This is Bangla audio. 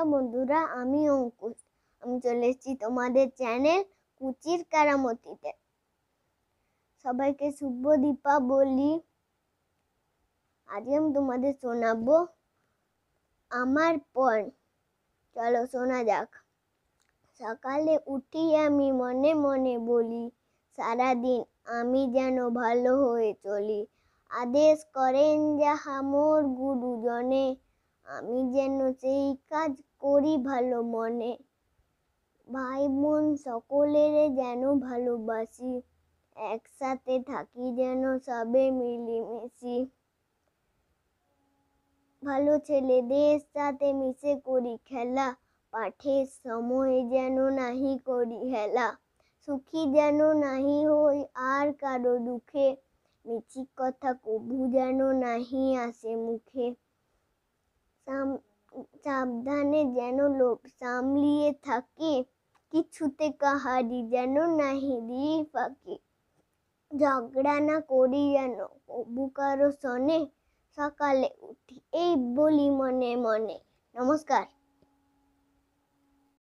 নমস্কার বন্ধুরা, আমি অঙ্কুশ। আমি চলে এসেছি তোমাদের চ্যানেল কুচির কারামতিতে। সবাইকে শুভ দীপাবলি। আজকে আমি তোমাদের শোনাবো আমার পণ। চলো শোনা যাক। সকালে উঠি আমি মনে মনে বলি, সারাদিন আমি যেন ভালো হয়ে চলি। আদেশ করেন যাহা মোর গুরুজনে, আমি যেন সেই কাজ করি ভালো মনে। ভাই বোন সকলের যেন ভালোবাসি, একসাথে থাকি যেন সবে মিলেমিশি। ভালো ছেলেদের সাথে মিশে করি খেলা, পাঠের সময় যেন নাহি করি হেলা। সুখী যেন নাহি হই আর কারো দুঃখে, মিছি কথা কভু যেন নাহি আসে মুখে। সাবধানে যেন লোভ সামলিয়ে থাকি, কিছুতে কাহারি যেন নাহি দিই ফাঁকি। ঝগড়া না করি যেন কভু কারো সনে, সকালে উঠি এই বলি মনে মনে। নমস্কার।